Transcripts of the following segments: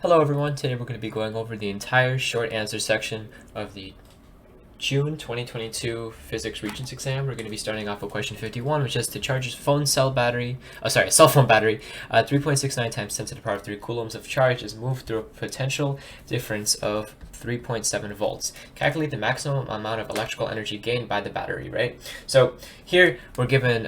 Hello everyone, today we're going to be going over the entire short answer section of the June 2022 Physics Regents exam. We're going to be starting off with question 51, which is to charge a cell phone battery, 3.69 times 10 to the power of 3 coulombs of charge is moved through a potential difference of 3.7 volts. Calculate the maximum amount of electrical energy gained by the battery, right? So here we're given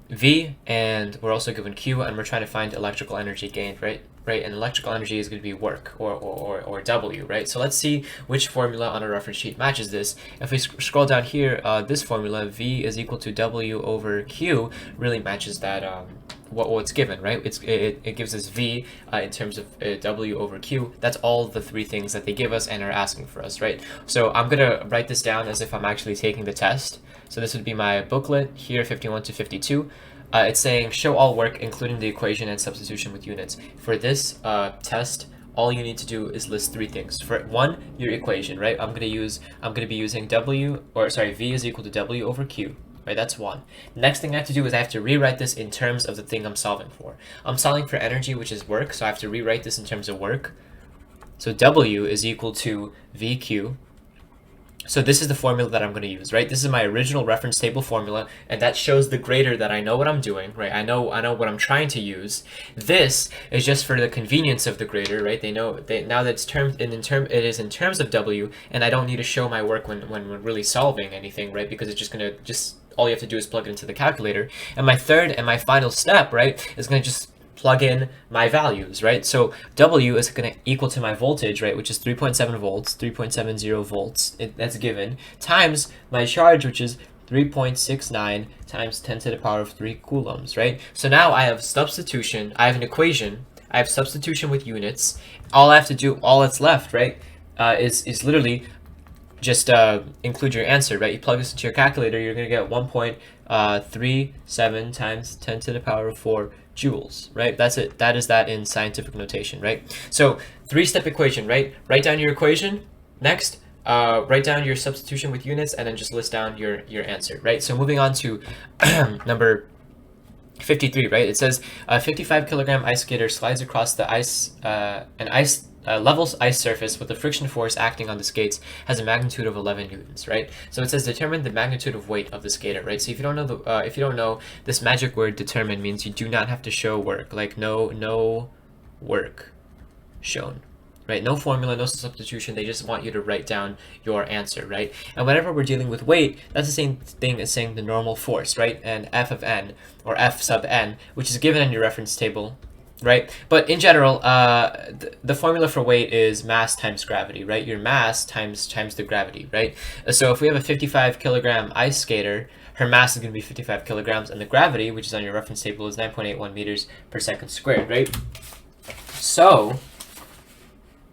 V and we're also given Q, and we're trying to find electrical energy gained, right? And electrical energy is going to be work, or W, right? So let's see which formula on a reference sheet matches this. If we scroll down here, this formula, V is equal to W over Q, really matches that what's given, right? It gives us V in terms of W over Q. That's all the three things that they give us and are asking for us, right? So I'm going to write this down as if I'm actually taking the test. So this would be my booklet here, 51 to 52. It's saying show all work, including the equation and substitution with units. For this test, all you need to do is list three things. For one, your equation, right? I'm gonna be using V is equal to W over Q, right? That's one. Next thing I have to do is I have to rewrite this in terms of the thing I'm solving for. I'm solving for energy, which is work, so I have to rewrite this in terms of work. So W is equal to VQ. So this is the formula that I'm going to use, right? This is my original reference table formula, and that shows the grader that I know what I'm doing, right? I know what I'm trying to use. This is just for the convenience of the grader, right? Now that it is in terms of W, and I don't need to show my work when we're really solving anything, right? Because it's just all you have to do is plug it into the calculator. And my third and my final step, right, is going to just plug in my values, right? So W is going to equal to my voltage, right, which is 3.7 volts, 3.70 volts, that's given, times my charge, which is 3.69 times 10 to the power of 3 coulombs, right? So now I have substitution, I have an equation, I have substitution with units. All I have to do, all that's left, right, is literally just include your answer, right? You plug this into your calculator, you're going to get 1.37 times 10 to the power of 4 joules, right? That's it. That is that in scientific notation, right? So three-step equation, right? Write down your equation. Next, write down your substitution with units, and then just list down your answer, right? So moving on to number 53, right? It says a 55 kilogram ice skater slides across the level ice surface with the friction force acting on the skates has a magnitude of 11 newtons, right? So it says determine the magnitude of weight of the skater, right? So if you don't know this magic word determine means you do not have to show work, like no work shown, right? No formula, no substitution. They just want you to write down your answer, right? And whenever we're dealing with weight, that's the same thing as saying the normal force, right? And F of n, or F sub n, which is given in your reference table, right? But in general, the formula for weight is mass times gravity, right? Your mass times the gravity, right? So if we have a 55 kilogram ice skater, her mass is going to be 55 kilograms, and the gravity, which is on your reference table, is 9.81 meters per second squared, right? So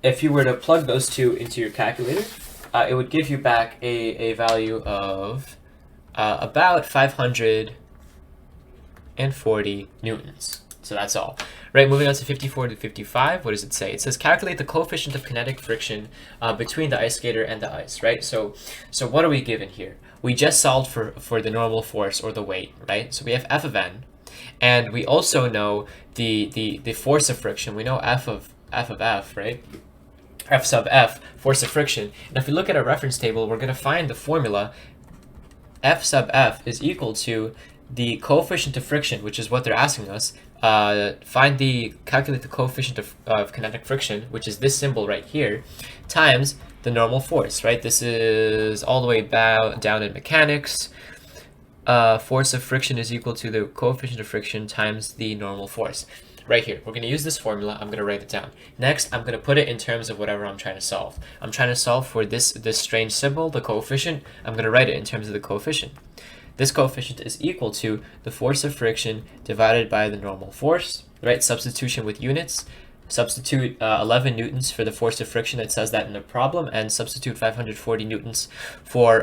if you were to plug those two into your calculator, it would give you back a value of about 540 newtons. So that's all. Right, moving on to 54 to 55, what does it say? It says calculate the coefficient of kinetic friction between the ice skater and the ice, right? So what are we given here? We just solved for the normal force or the weight, right? So we have F of n, and we also know the force of friction. We know F of F, right? F sub F, force of friction. And if we look at our reference table, we're going to find the formula F sub F is equal to the coefficient of friction, which is what they're asking us. Calculate the coefficient of kinetic friction, which is this symbol right here, times the normal force, right? This is all the way down in mechanics. Force of friction is equal to the coefficient of friction times the normal force. Right here, we're going to use this formula. I'm going to write it down. Next, I'm going to put it in terms of whatever I'm trying to solve. I'm trying to solve for this strange symbol, the coefficient. I'm going to write it in terms of the coefficient. This coefficient is equal to the force of friction divided by the normal force, right? Substitution with units. Substitute 11 newtons for the force of friction. It says that in the problem, and substitute 540 newtons for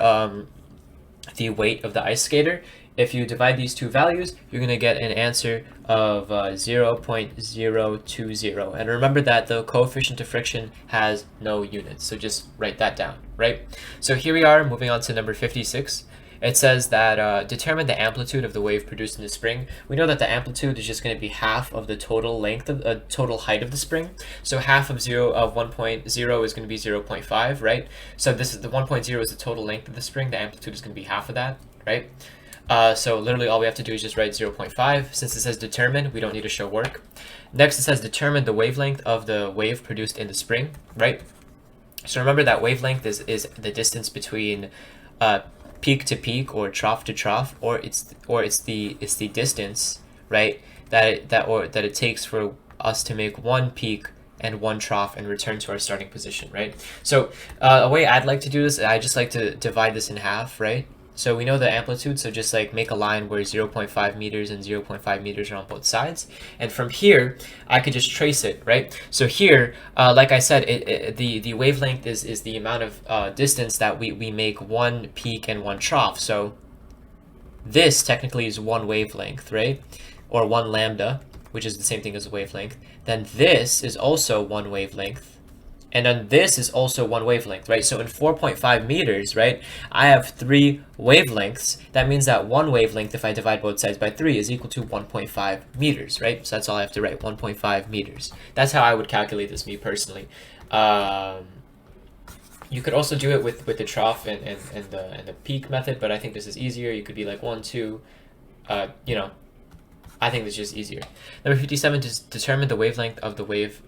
the weight of the ice skater. If you divide these two values, you're going to get an answer of 0.020. And remember that the coefficient of friction has no units, so just write that down, right? So here we are, moving on to number 56. It says that determine the amplitude of the wave produced in the spring. We know that the amplitude is just going to be half of the total length of total height of the spring. So half of 1.0 is going to be 0.5, right? So this is the 1.0 is the total length of the spring. The amplitude is going to be half of that, right? So literally all we have to do is just write 0.5. Since it says determine, we don't need to show work. Next, it says determine the wavelength of the wave produced in the spring, right? So remember that wavelength is the distance between peak to peak or trough to trough, or it's the distance, right, that it takes for us to make one peak and one trough and return to our starting position, right? So a way I'd like to do this, I just like to divide this in half, right? So we know the amplitude, so just like make a line where 0.5 meters and 0.5 meters are on both sides. And from here, I could just trace it, right? So here, like I said, the wavelength is the amount of distance that we make one peak and one trough. So this technically is one wavelength, right? Or one lambda, which is the same thing as a wavelength. Then this is also one wavelength. And then this is also one wavelength, right? So in 4.5 meters, right, I have 3 wavelengths. That means that one wavelength, if I divide both sides by 3, is equal to 1.5 meters, right? So that's all I have to write, 1.5 meters. That's how I would calculate this, me personally. You could also do it with the trough and the peak method, but I think this is easier. You could be like 1, 2, you know, I think it's just easier. Number 57, to determine the wavelength of the wave.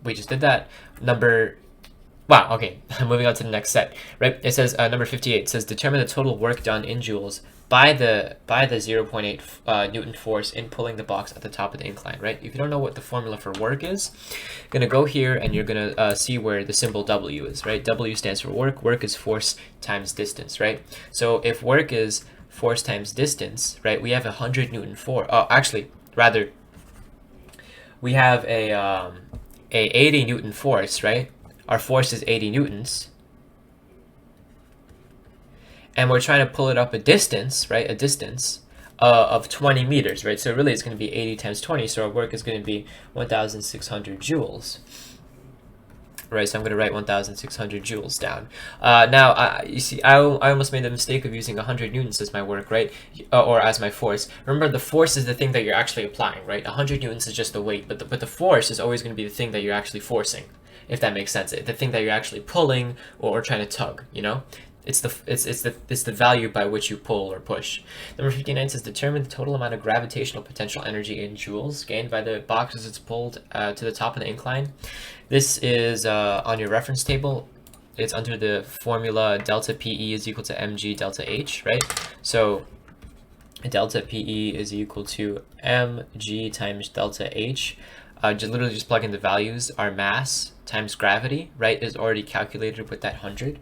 We just did that. Wow, okay, moving on to the next set, right? It says, number 58, says determine the total work done in joules by the 0.8 Newton force in pulling the box at the top of the incline, right? If you don't know what the formula for work is, you're gonna go here and you're gonna see where the symbol W is, right? W stands for work. Work is force times distance, right? So if work is force times distance, right, we have 100 Newton force. Oh, actually, rather, we have a 80 Newton force, right? Our force is 80 newtons. And we're trying to pull it up a distance, right? A distance of 20 meters, right? So really it's going to be 80 times 20. So our work is going to be 1,600 joules. Right, so I'm going to write 1,600 joules down. Now, you see, I almost made the mistake of using 100 newtons as my work, right? Or as my force. Remember, the force is the thing that you're actually applying, right? 100 newtons is just the weight, but the force is always going to be the thing that you're actually forcing, if that makes sense. The thing that you're actually pulling or trying to tug, you know? It's the value by which you pull or push. Number 59 says determine the total amount of gravitational potential energy in joules gained by the box as it's pulled to the top of the incline. This is on your reference table. It's under the formula delta PE is equal to mg delta H, right? So delta PE is equal to mg times delta H. Literally just plug in the values. Our mass times gravity, right, is already calculated with that 100.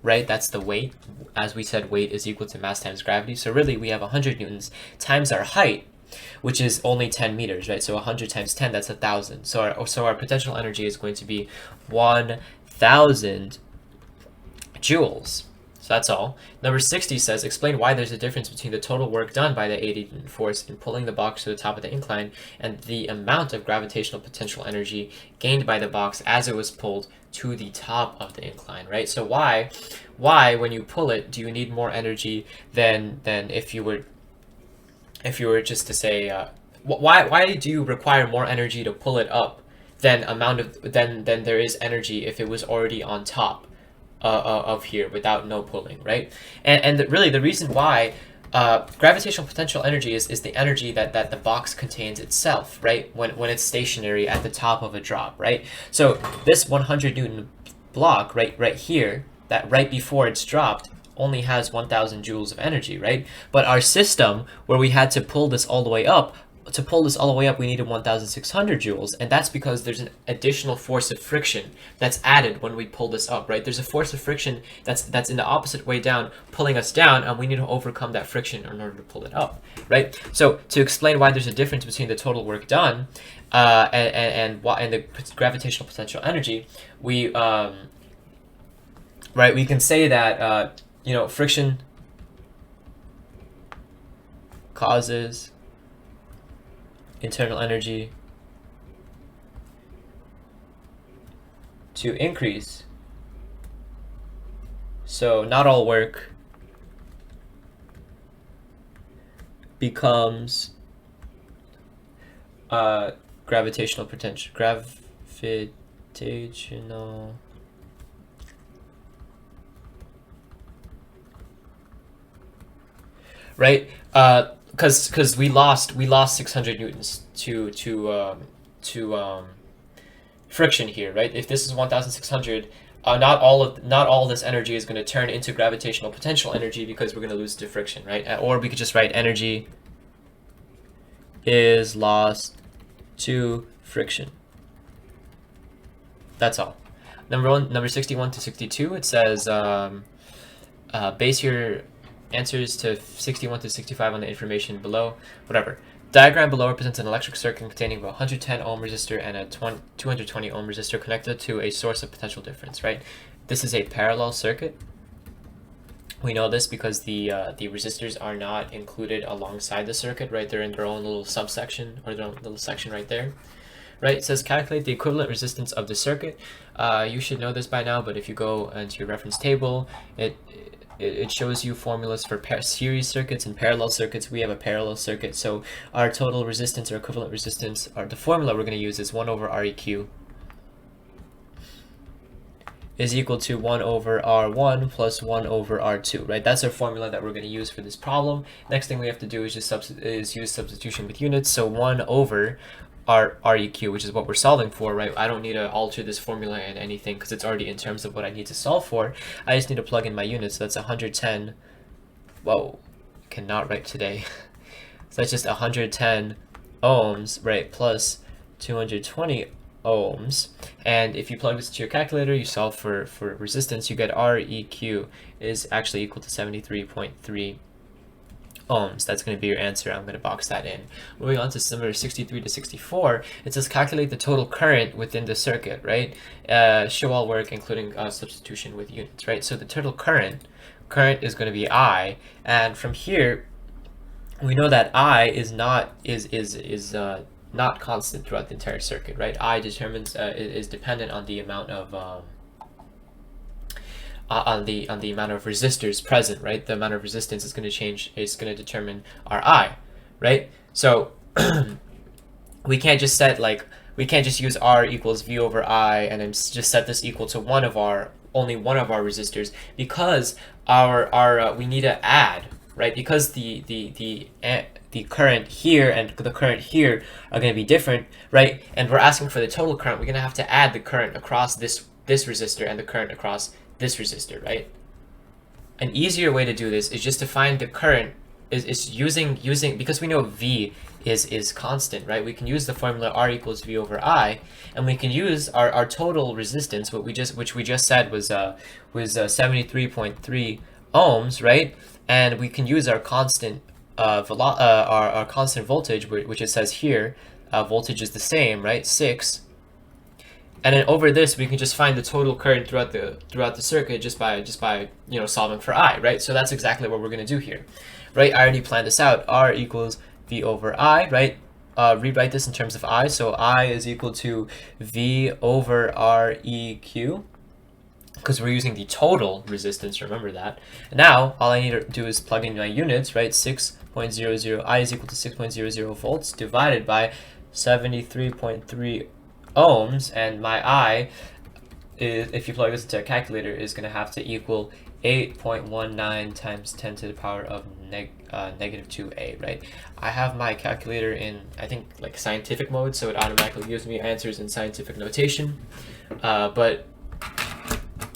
Right, that's the weight. As we said, weight is equal to mass times gravity. So really, we have 100 newtons times our height, which is only 10 meters, right? So 100 times 10, that's 1,000. So our potential energy is going to be 1,000 joules. So that's all. Number 60 says, explain why there's a difference between the total work done by the 80 Newton force in pulling the box to the top of the incline and the amount of gravitational potential energy gained by the box as it was pulled to the top of the incline, right? So why when you pull it, do you need more energy than if you were just to say, why do you require more energy to pull it up than there is energy if it was already on top of here without no pulling, right? And really the reason why gravitational potential energy is the energy that the box contains itself, right? When it's stationary at the top of a drop, right? So this 100 Newton block right here, that right before it's dropped, only has 1,000 joules of energy, right? But our system, where we had to pull this all the way up, we needed 1,600 joules, and that's because there's an additional force of friction that's added when we pull this up, right? There's a force of friction that's in the opposite way down, pulling us down, and we need to overcome that friction in order to pull it up, right? So to explain why there's a difference between the total work done and the gravitational potential energy, we can say that friction causes internal energy to increase. So not all work becomes gravitational potential. Gravitational. Right? Because we lost 600 newtons to friction here, right? If this is 1,600, not all this energy is going to turn into gravitational potential energy because we're going to lose to friction, right? Or we could just write energy is lost to friction. That's all. Number 61 to 62, it says base your answers to 61 to 65 on the information below. Whatever. Diagram below represents an electric circuit containing a 110 ohm resistor and a 220 ohm resistor connected to a source of potential difference, right? This is a parallel circuit. We know this because the resistors are not included alongside the circuit, right? They're in their own little subsection, or their own little section right there. Right, it says calculate the equivalent resistance of the circuit. You should know this by now, but if you go into your reference table, it shows you formulas for series circuits and parallel circuits. We have a parallel circuit, so our total resistance or equivalent resistance, or the formula we're going to use is 1 over Req is equal to 1 over R1 plus 1 over R2, right? That's our formula that we're going to use for this problem. Next thing we have to do is just use substitution with units, so 1 over Req, which is what we're solving for, right? I don't need to alter this formula in anything because it's already in terms of what I need to solve for. I just need to plug in my units. So that's 110. Whoa, cannot write today. So that's just 110 ohms, right? Plus 220 ohms. And if you plug this into your calculator, you solve for resistance, you get Req is actually equal to 73.3 ohms. That's going to be your answer. I'm going to box that in. Moving on to number 63 to 64, it says calculate the total current within the circuit, right? Show all work, including substitution with units, right? So the total current is going to be I, and from here, we know that I is not constant throughout the entire circuit, right? I determines is dependent on the amount of on the amount of resistors present, right? The amount of resistance is going to change, is going to determine our I, right? So we can't just use R equals V over I and then just set this equal to only one of our resistors, because we need to add, right? Because the current here and the current here are going to be different, right? And we're asking for the total current. We're going to have to add the current across this resistor and the current across this resistor, right? An easier way to do this is just to find the current is using because we know V is constant, right? We can use the formula R equals V over I, and we can use our total resistance, which we just said was 73.3 ohms, right? And we can use our constant our constant voltage, which it says here, voltage is the same, right? 6. And then over this, we can just find the total current throughout the circuit just by solving for I, right? So that's exactly what we're going to do here, right? I already planned this out. R equals V over I, right? Rewrite this in terms of I. So I is equal to V over Req, because we're using the total resistance, remember that. Now, all I need to do is plug in my units, right? 6.00, I is equal to 6.00 volts divided by 73.3 ohms, and my I, if you plug this into a calculator, is going to have to equal 8.19 times 10 to the power of negative 2a, right? I have my calculator in, I think, like scientific mode, so it automatically gives me answers in scientific notation, but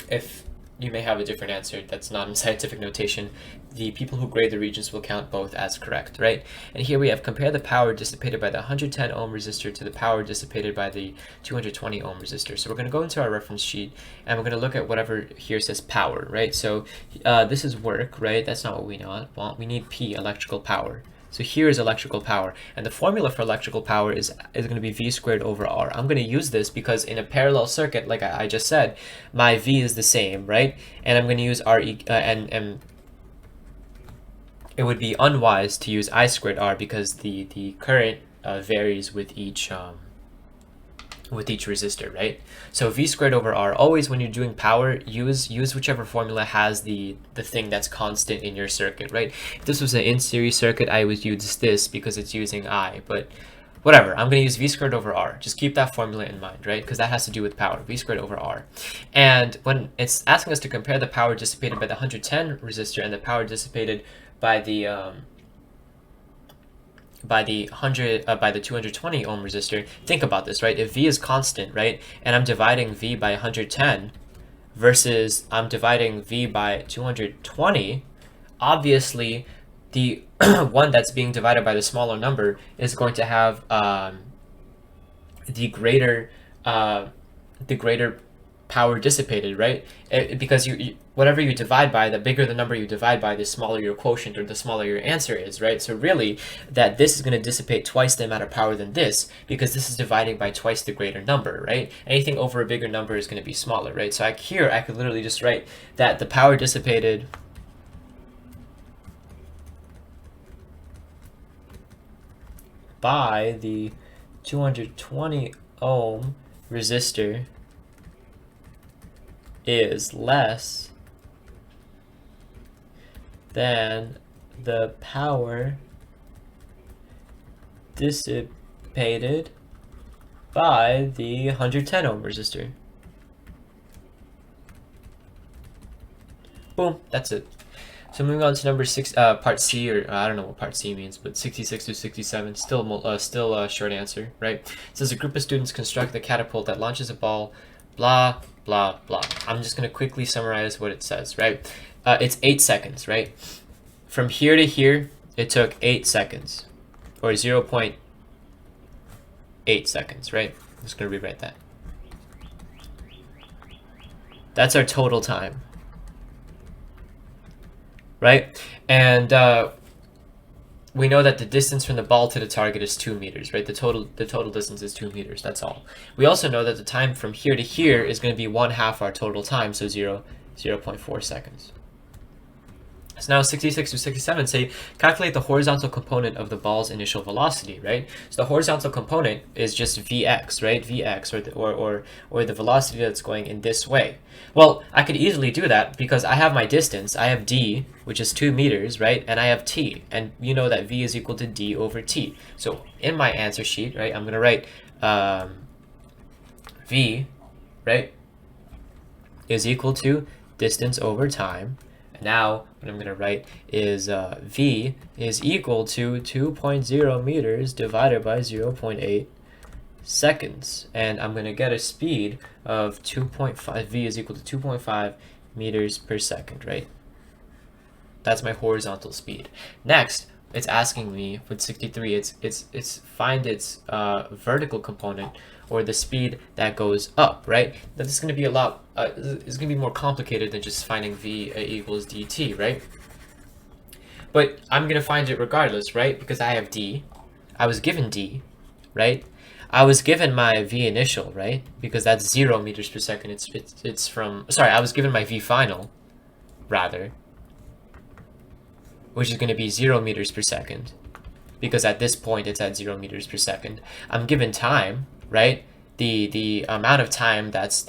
if you may have a different answer that's not in scientific notation, the people who grade the Regents will count both as correct, right? And here we have compare the power dissipated by the 110 ohm resistor to the power dissipated by the 220 ohm resistor. So we're going to go into our reference sheet and we're going to look at whatever here says power, right? So this is work, right? That's not what we want. We need P, electrical power. So here is electrical power, and the formula for electrical power is going to be V squared over R. I'm going to use this because in a parallel circuit, like I just said, my V is the same, right? And I'm going to use R, and it would be unwise to use I squared R because the current varies with each with each resistor, right? So V squared over R, always when you're doing power, use whichever formula has the thing that's constant in your circuit, right? If this was an in-series circuit, I would use this because it's using I, but whatever, I'm going to use V squared over R. Just keep that formula in mind, right? Because that has to do with power, V squared over R. And when it's asking us to compare the power dissipated by the 110 resistor and the power dissipated by the 220 ohm resistor, think about this, right? If V is constant, right, and I'm dividing V by 110 versus I'm dividing V by 220, obviously the one that's being divided by the smaller number is going to have the greater power dissipated, right? Because whatever you divide by, the bigger the number you divide by, the smaller your quotient or the smaller your answer is, right? So really, that this is going to dissipate twice the amount of power than this, because this is dividing by twice the greater number, right? Anything over a bigger number is going to be smaller, right? So here I could literally just write that the power dissipated by the 220 ohm resistor is less than the power dissipated by the 110 ohm resistor. Boom, that's it. So moving on to number 6, part C, or I don't know what part C means, but 66 to 67, still a short answer, right? It says a group of students construct the catapult that launches a ball, blah, blah, blah. I'm just going to quickly summarize what it says, right? It's 8 seconds, right? From here to here, it took 8 seconds, or 0.8 seconds, right? I'm just going to rewrite that. That's our total time, right? And we know that the distance from the ball to the target is 2 meters, right? The total distance is 2 meters, that's all. We also know that the time from here to here is going to be 1/2 our total time, so 0.4 seconds. So now 66 to 67 say, calculate the horizontal component of the ball's initial velocity, right? So the horizontal component is just Vx, right? Vx, or the velocity that's going in this way. Well, I could easily do that because I have my distance. I have d, which is 2 meters, right? And I have t, and you know that v is equal to d over t. So in my answer sheet, right, I'm going to write v, right, is equal to distance over time. Now, what I'm going to write is v is equal to 2.0 meters divided by 0.8 seconds. And I'm going to get a speed of 2.5. V is equal to 2.5 meters per second, right? That's my horizontal speed. Next, it's asking me with 63, it's find its vertical component, or the speed that goes up, right? This is going to be a lot, it's going to be more complicated than just finding v equals dt, right? But I'm going to find it regardless, right? Because I have d, I was given d, right? I was given my v initial, right? Because that's 0 meters per second. It's from, sorry, I was given my v final, rather, which is going to be 0 meters per second, because at this point it's at 0 meters per second. I'm given time, right? The amount of time that's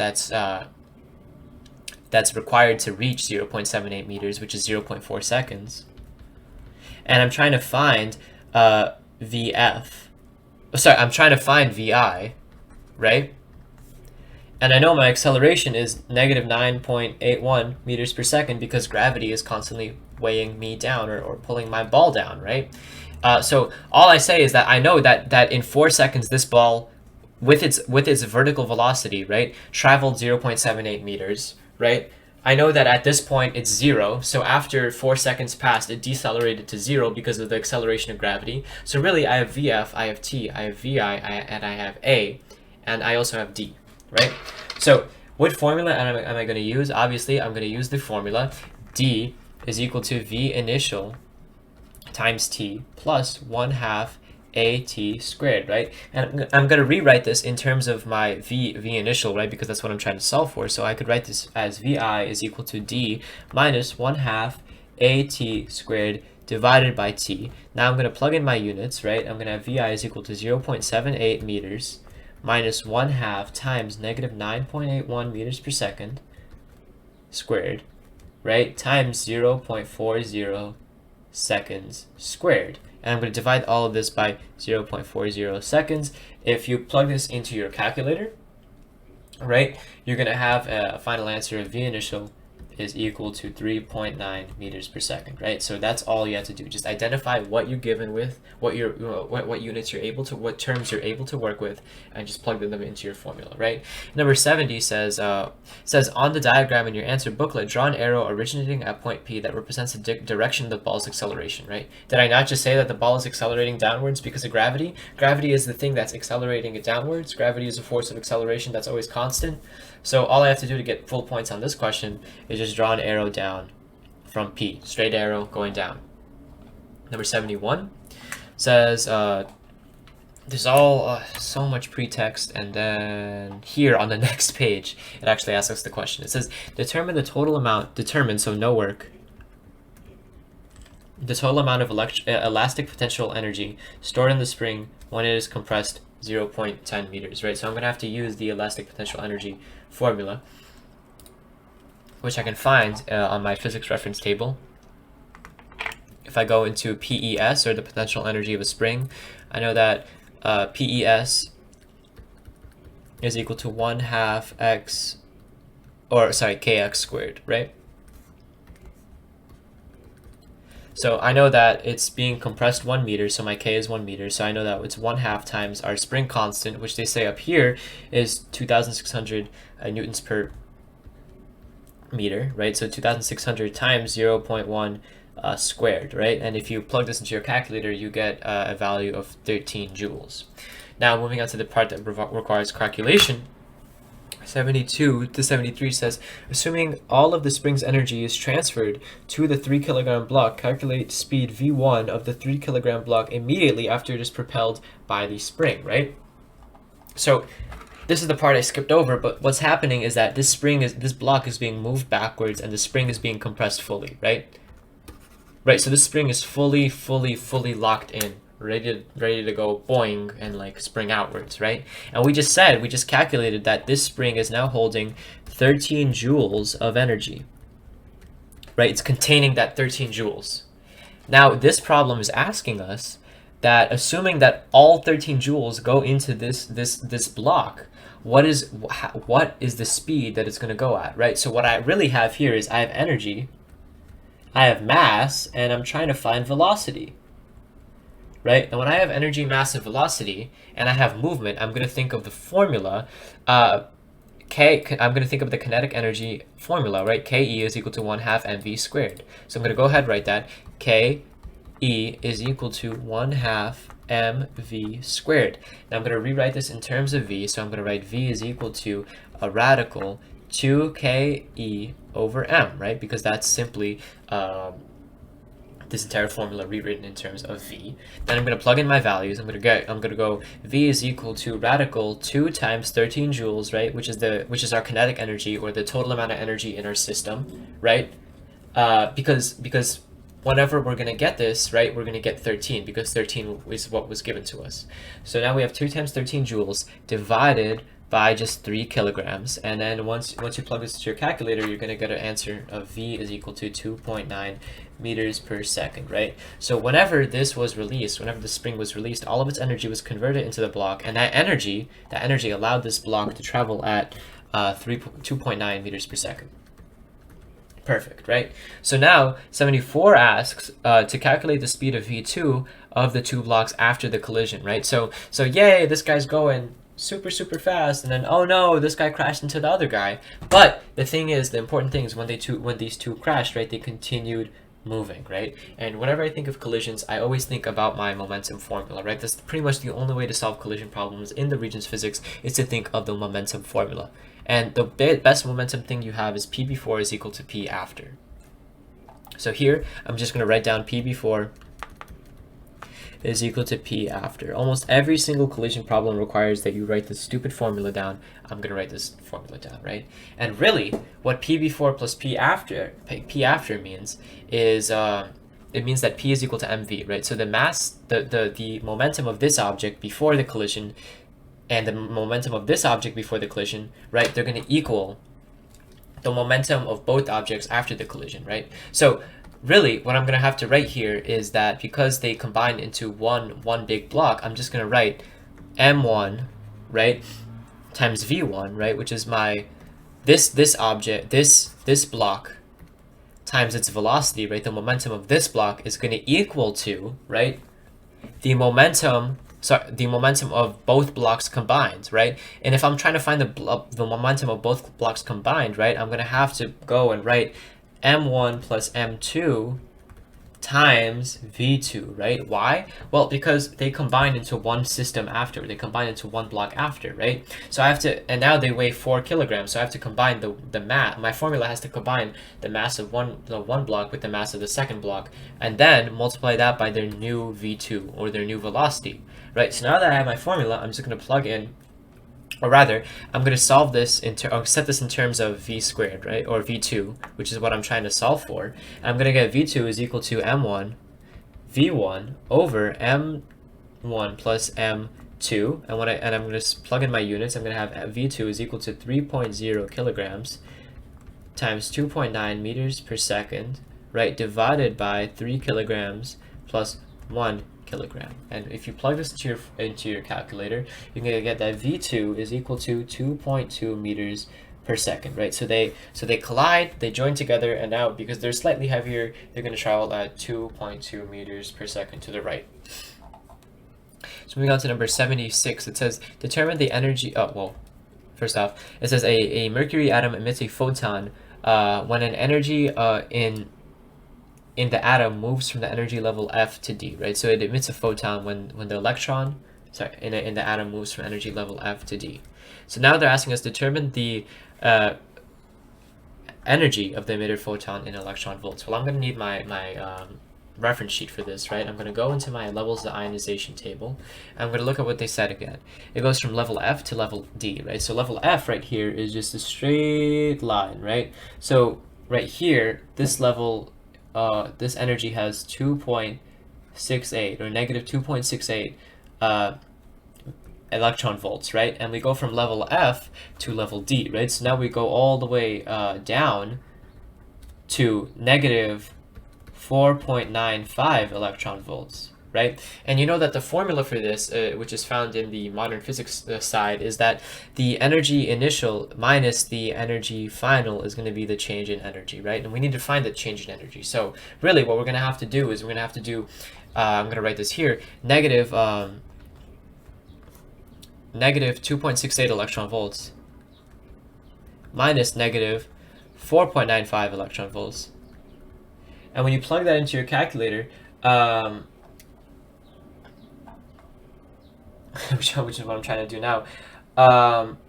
required to reach 0.78 meters, which is 0.4 seconds. And I'm trying to find VF. Sorry, I'm trying to find VI, right? And I know my acceleration is negative 9.81 meters per second because gravity is constantly weighing me down, or pulling my ball down, right? So all I say is that I know that in 4 seconds this ball, with its vertical velocity, right, traveled 0.78 meters, right? I know that at this point it's 0, so after 4 seconds passed, it decelerated to 0 because of the acceleration of gravity. So really, I have VF, I have T, I have VI, and I have A, and I also have D, right? So what formula am I going to use? Obviously, I'm going to use the formula D is equal to V initial times T plus 1/2 AT squared, right? And I'm going to rewrite this in terms of my V initial, right? Because that's what I'm trying to solve for. So I could write this as VI is equal to D minus 1/2 AT squared divided by T. Now I'm going to plug in my units, right? I'm going to have VI is equal to 0.78 meters minus 1/2 times negative 9.81 meters per second squared, right, times 0.40 seconds squared. And I'm going to divide all of this by 0.40 seconds. If you plug this into your calculator, right, you're going to have a final answer of V initial is equal to 3.9 meters per second, right? So that's all you have to do. Just identify what you're given with, what units you're able to, what terms you're able to work with, and just plug them into your formula, right? Number 70 says on the diagram in your answer booklet, draw an arrow originating at point P that represents the direction of the ball's acceleration, right? Did I not just say that the ball is accelerating downwards because of gravity? Gravity is the thing that's accelerating it downwards. Gravity is a force of acceleration that's always constant. So all I have to do to get full points on this question is just draw an arrow down from P, straight arrow going down. Number 71 says, there's all so much pretext, and then here on the next page, it actually asks us the question. It says, determine the total amount, so no work, the total amount of elastic potential energy stored in the spring when it is compressed 0.10 meters, right? So I'm going to have to use the elastic potential energy formula, which I can find on my physics reference table. If I go into PES, or the potential energy of a spring, I know that PES is equal to 1/2 x, or sorry, kx squared, right? So I know that it's being compressed 1 meter, so my k is 1 meter. So I know that it's 1/2 times our spring constant, which they say up here is 2,600 newtons per meter, right? So 2,600 times 0.1 squared, right? And if you plug this into your calculator, you get a value of 13 joules. Now moving on to the part that requires calculation. 72 to 73 says, assuming all of the spring's energy is transferred to the 3 kilogram block, calculate speed v1 of the 3 kilogram block immediately after it is propelled by the spring, right? So this is the part I skipped over, but what's happening is that this block is being moved backwards and the spring is being compressed fully, right? Right, so this spring is fully locked in, ready to go boing and like spring outwards, right? And we just calculated that this spring is now holding 13 joules of energy, right? It's containing that 13 joules. Now this problem is asking us that, assuming that all 13 joules go into this block, what is the speed that it's going to go at, right? So what I really have here is I have energy, I have mass, and I'm trying to find velocity, right? And when I have energy, mass, and velocity, and I have movement, I'm going to think of the formula, I'm going to think of the kinetic energy formula, right? Ke is equal to 1/2 mv squared. So I'm going to go ahead and write that. Ke is equal to 1/2 mv squared. Now I'm going to rewrite this in terms of v, so I'm going to write v is equal to a radical 2ke over m, right? Because that's simply this entire formula rewritten in terms of v. Then I'm going to plug in my values. I'm going to go v is equal to radical 2 times 13 joules, right? Which is our kinetic energy, or the total amount of energy in our system, right? Because whenever we're going to get this, right, we're going to get 13, because 13 is what was given to us. So now we have 2 times 13 joules divided by just 3 kilograms, and then once you plug this into your calculator, you're going to get an answer of v is equal to 2.9 meters per second, right? So whenever this was released, whenever the spring was released, all of its energy was converted into the block, and that energy allowed this block to travel at 2.9 meters per second. Perfect, right? So now 74 asks to calculate the speed of v2 of the two blocks after the collision, right? So yay, this guy's going super fast, and then oh no, this guy crashed into the other guy. But the important thing is when these two crashed, right, they continued moving, right? And whenever I think of collisions, I always think about my momentum formula, right? That's pretty much the only way to solve collision problems in the Regents physics, is to think of the momentum formula. And the best momentum thing you have is P before is equal to P after. So here, I'm just going to write down P before is equal to P after. Almost every single collision problem requires that you write this stupid formula down. I'm going to write this formula down, right? And really, what P before plus P after means is it means that P is equal to mv, right? So the mass, the momentum of this object before the collision and the momentum of this object before the collision, right, they're going to equal the momentum of both objects after the collision, right? So really what I'm going to have to write here is that because they combine into one big block, I'm just going to write m1, right, times v1, right, which is my this object, this block times its velocity, right? The momentum of this block is going to equal to, right, the momentum of both blocks combined, right? And if I'm trying to find the momentum of both blocks combined, right, I'm going to have to go and write m1 plus m2 times v2, right? Why? Well, because they combine into one system after. They combine into one block after, right? So I have to, and now they weigh 4 kilograms. So I have to combine the mass. My formula has to combine the mass of the one block with the mass of the second block, and then multiply that by their new v2 or their new velocity, right? So now that I have my formula, I'm just going to plug in, or rather, I'm going to solve this or set this in terms of v squared, right, or v2, which is what I'm trying to solve for. And I'm going to get v2 is equal to m1 v1 over m1 plus m2. And I'm going to plug in my units. I'm going to have v2 is equal to 3.0 kilograms times 2.9 meters per second, right, divided by 3 kilograms plus 1 kilogram. And if you plug this into your calculator, you're going to get that v2 is equal to 2.2 meters per second, right? So they collide, they join together, and now because they're slightly heavier, they're going to travel at 2.2 meters per second to the right. So moving on to number 76, it says determine the energy. Oh, well, first off, it says a mercury atom emits a photon when an energy in the atom moves from the energy level F to D, right? So it emits a photon when the electron, in the atom moves from energy level F to D. So now they're asking us to determine the energy of the emitted photon in electron volts. Well, I'm going to need my reference sheet for this, right? I'm going to go into my levels of ionization table. I'm going to look at what they said again. It goes from level F to level D, right? So level F right here is just a straight line, right? So right here, this level, this energy has 2.68 or negative 2.68 electron volts, right? And we go from level F to level D, right? So now we go all the way down to negative 4.95 electron volts, right? And you know that the formula for this, which is found in the modern physics side, is that the energy initial minus the energy final is going to be the change in energy, right? And we need to find the change in energy. So really what we're going to have to do is we're going to have to do, I'm going to write this here, negative 2.68 electron volts minus negative 4.95 electron volts. And when you plug that into your calculator, which is what I'm trying to do now,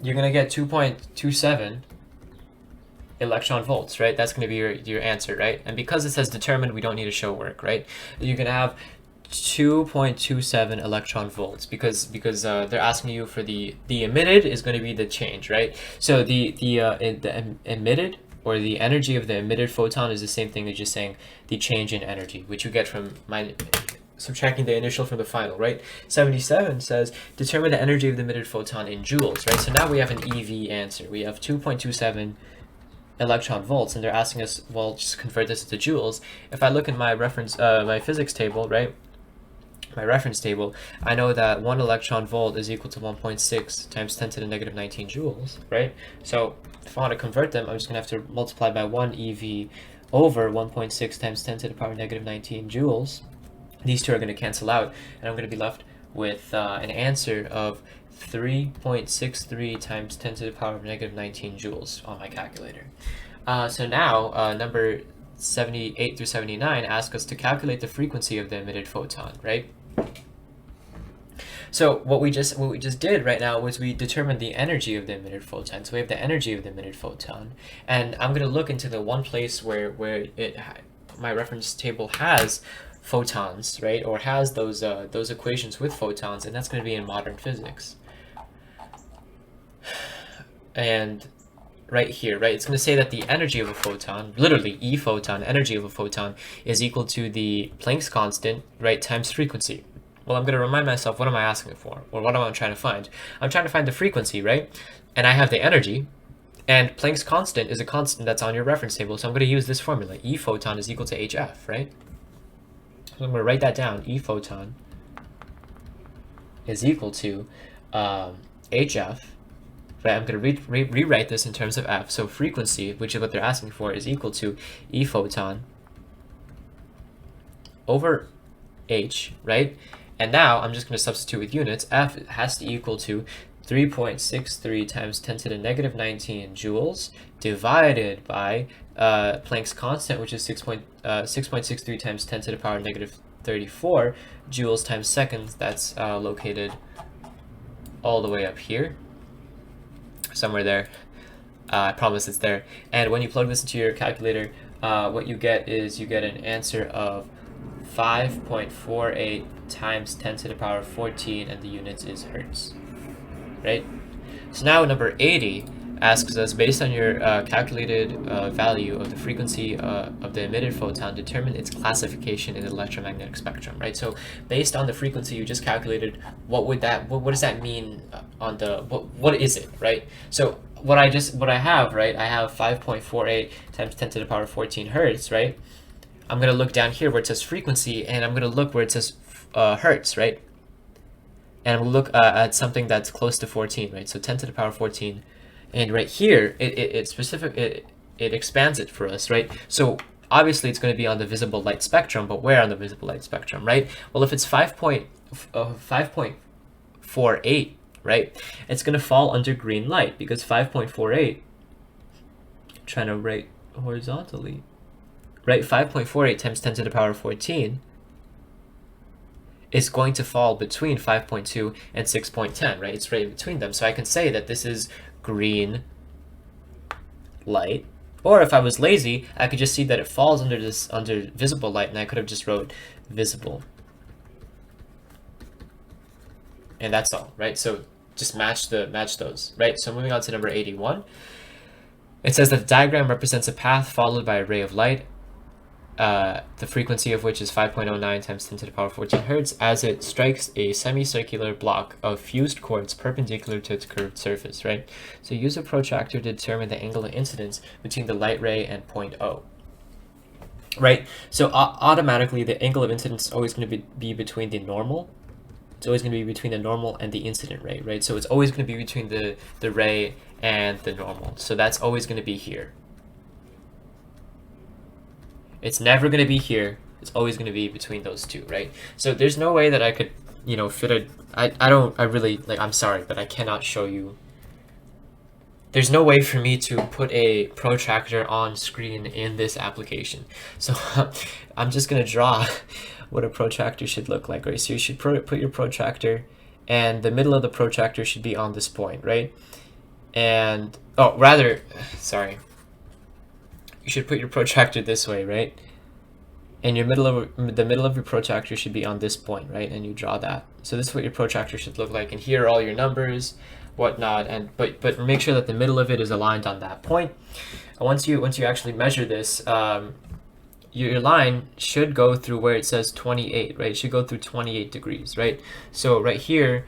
you're going to get 2.27 electron volts, right? That's going to be your answer, right? And because it says determined, we don't need to show work, right? You're going to have 2.27 electron volts because they're asking you for the emitted is going to be the change, right? So the emitted, or the energy of the emitted photon, is the same thing as just saying the change in energy, which you get from subtracting the initial from the final, right? 77 says determine the energy of the emitted photon in joules, right? So now we have an EV answer. We have 2.27 electron volts, and they're asking us, well, just convert this to joules. If I look in my reference, my physics table, right? My reference table, I know that 1 electron volt is equal to 1.6 times 10 to the negative 19 joules, right? So if I want to convert them, I'm just going to have to multiply by 1 EV over 1.6 times 10 to the power negative 19 joules. These two are going to cancel out, and I'm going to be left with an answer of 3.63 times 10 to the power of negative 19 joules on my calculator. So now, number 78 through 79 ask us to calculate the frequency of the emitted photon, right? So what we just did right now was we determined the energy of the emitted photon. So we have the energy of the emitted photon, and I'm going to look into the one place where my reference table has photons, right, or has those equations with photons, and that's going to be in modern physics. And right here, right, it's going to say that the energy of a photon, literally E photon, energy of a photon, is equal to the Planck's constant, right, times frequency. Well, I'm going to remind myself, what am I asking for? Or what am I trying to find? I'm trying to find the frequency, right? And I have the energy. And Planck's constant is a constant that's on your reference table. So I'm going to use this formula. E photon is equal to HF, right? So I'm going to write that down. E photon is equal to HF. Right? I'm going to rewrite this in terms of F. So frequency, which is what they're asking for, is equal to E photon over H, right? And now I'm just going to substitute with units. F has to equal to 3.63 times 10 to the negative 19 joules divided by Planck's constant, which is 6.63 times 10 to the power negative 34 joules times seconds. That's located all the way up here, somewhere there. I promise it's there. And when you plug this into your calculator, what you get is you get an answer of 5.48 times 10 to the power 14, and the units is hertz, right? So now number 80 asks us, based on your calculated value of the frequency of the emitted photon, determine its classification in the electromagnetic spectrum, right? So based on the frequency you just calculated, what does that mean on the, what is it, right? So what I have, right, I have 5.48 times 10 to the power 14 hertz, right? I'm going to look down here where it says frequency, and I'm going to look where it says hertz, right? And we'll look at something that's close to 14, right? So 10 to the power 14. And right here, it expands it for us, right? So obviously it's going to be on the visible light spectrum, but where on the visible light spectrum, right? Well, if it's 5.48, right, it's going to fall under green light, because 5.48, trying to write horizontally, right? 5.48 times 10 to the power 14 is going to fall between 5.2 and 6.10, right? It's right in between them. So I can say that this is green light. Or if I was lazy, I could just see that it falls under visible light, and I could have just wrote visible. And that's all, right? So just match those, right? So moving on to number 81. It says that the diagram represents a path followed by a ray of light, the frequency of which is 5.09 times 10 to the power 14 hertz, as it strikes a semicircular block of fused quartz perpendicular to its curved surface, right? So use a protractor to determine the angle of incidence between the light ray and point O, right? So automatically the angle of incidence is always going to be between the normal. It's always going to be between the normal and the incident ray, right? So it's always going to be between the ray and the normal. So that's always going to be here. It's never going to be here. It's always going to be between those two, right? So there's no way that I could, fit a... I'm sorry, but I cannot show you. There's no way for me to put a protractor on screen in this application. So I'm just going to draw what a protractor should look like, right? So you should put your protractor, and the middle of the protractor should be on this point, right? And, sorry. You should put your protractor this way, right? And the middle of your protractor should be on this point, right? And you draw that. So this is what your protractor should look like. And here are all your numbers, whatnot. And but make sure that the middle of it is aligned on that point. And once you actually measure this, your line should go through where it says 28, right? It should go through 28 degrees, right? So right here,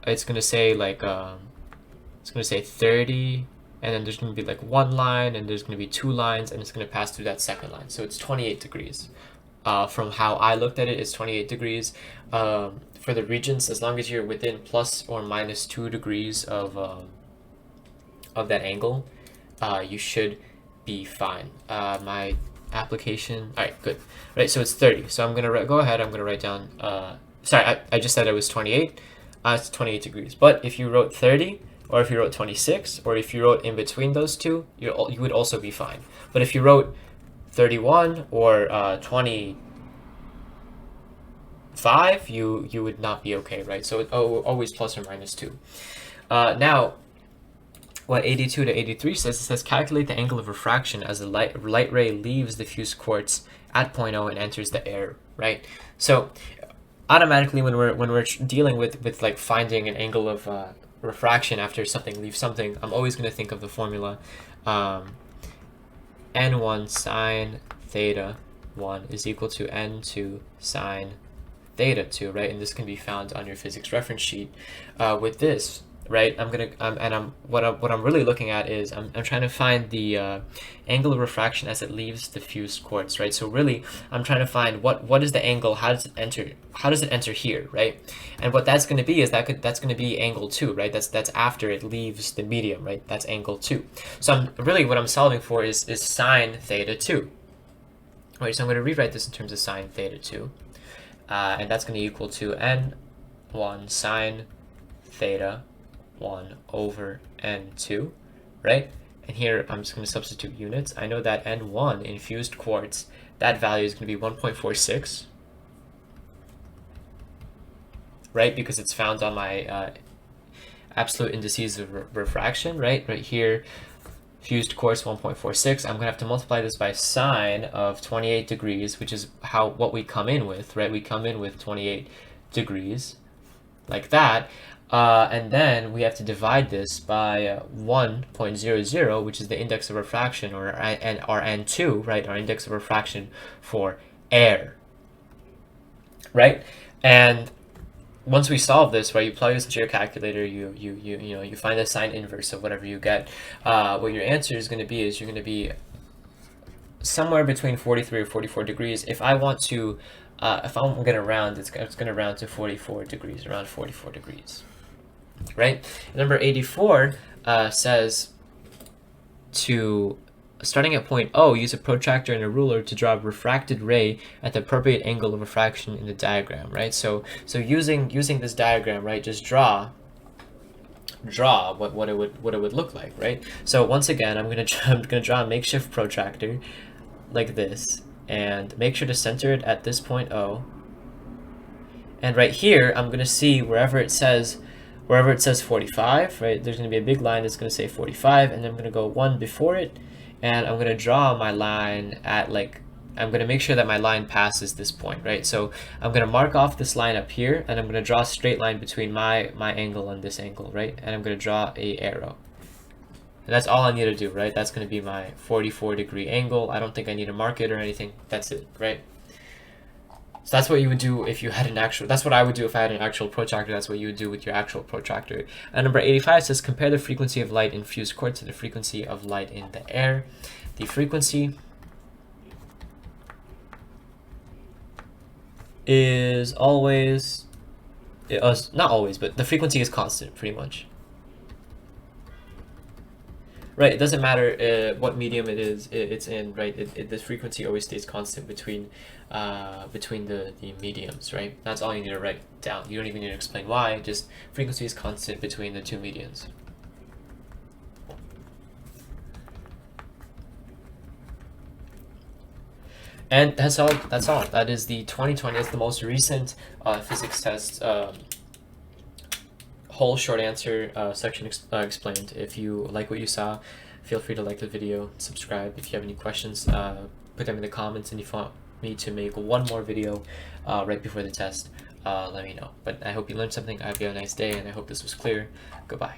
it's gonna say like it's gonna say 30. And then there's going to be like one line, and there's going to be two lines, and it's going to pass through that second line. So it's 28 degrees. From how I looked at it, it's 28 degrees. For the Regents, as long as you're within plus or minus 2 degrees of that angle, you should be fine. My application, all right, good. Right, so it's 30. So I'm going to go ahead, I'm going to write down, sorry, I just said it was 28. It's 28 degrees. But if you wrote 30, or if you wrote 26, or if you wrote in between those two, you would also be fine. But if you wrote 31 or 25, you would not be okay, right? So always plus or minus 2. Now, what 82 to 83 says, it says calculate the angle of refraction as the light ray leaves the fused quartz at point O and enters the air, right? So automatically when we're dealing with like finding an angle of refraction after something leaves something, I'm always going to think of the formula n1 sine theta 1 is equal to n2 sine theta 2, right? And this can be found on your physics reference sheet. With this, right, what I'm really looking at is I'm trying to find the angle of refraction as it leaves the fused quartz, right? So really, I'm trying to find what is the angle, how does it enter here, right? And what that's going to be is that's going to be angle 2, right? That's after it leaves the medium, right? That's angle 2. So what I'm solving for is sine theta 2. Right, so I'm going to rewrite this in terms of sine theta 2, and that's going to equal to n1 sine theta 1 over n2, right? And here I'm just going to substitute units. I know that n1 in fused quartz, that value is going to be 1.46, right? Because it's found on my absolute indices of refraction, right? Right here, fused quartz 1.46. I'm going to have to multiply this by sine of 28 degrees, which is what we come in with, right? We come in with 28 degrees, like that. And then we have to divide this by 1.00, which is the index of refraction, or N2, right? Our index of refraction for air, right? And once we solve this, right, you plug this into your calculator, you find the sine inverse of whatever you get. What your answer is going to be is you're going to be somewhere between 43 or 44 degrees. If I want to, if I'm going to round, it's going to round to 44 degrees, around 44 degrees, right? Number 84 says to, starting at point O, use a protractor and a ruler to draw a refracted ray at the appropriate angle of refraction in the diagram, right? So using this diagram, right, just draw what it would look like, right? So once again, I'm gonna draw a makeshift protractor like this, and make sure to center it at this point O. And right here, I'm gonna see wherever it says 45, right? There's gonna be a big line that's gonna say 45, and then I'm gonna go 1 before it. And I'm going to draw my line at, I'm going to make sure that my line passes this point, right? So I'm going to mark off this line up here, and I'm going to draw a straight line between my angle and this angle, right? And I'm going to draw a arrow. And that's all I need to do, right? That's going to be my 44 degree angle. I don't think I need to mark it or anything. That's it, right? So that's what you would do if you had an actual, that's what I would do if I had an actual protractor. That's what you would do with your actual protractor. And number 85 says compare the frequency of light in fused quartz to the frequency of light in the air. The frequency is always, not always, but the frequency is constant pretty much. Right, it doesn't matter what medium it's in, right? The frequency always stays constant between the mediums, right? That's all you need to write down. You don't even need to explain why, just frequency is constant between the two mediums. And that's all. That is the 2020, it's the most recent physics test whole short answer section explained. If you like what you saw, feel free to like the video, subscribe. If you have any questions, put them in the comments, and if you want me to make one more video right before the test, let me know. But I hope you learned something. I hope you have a nice day, and I hope this was clear. Goodbye.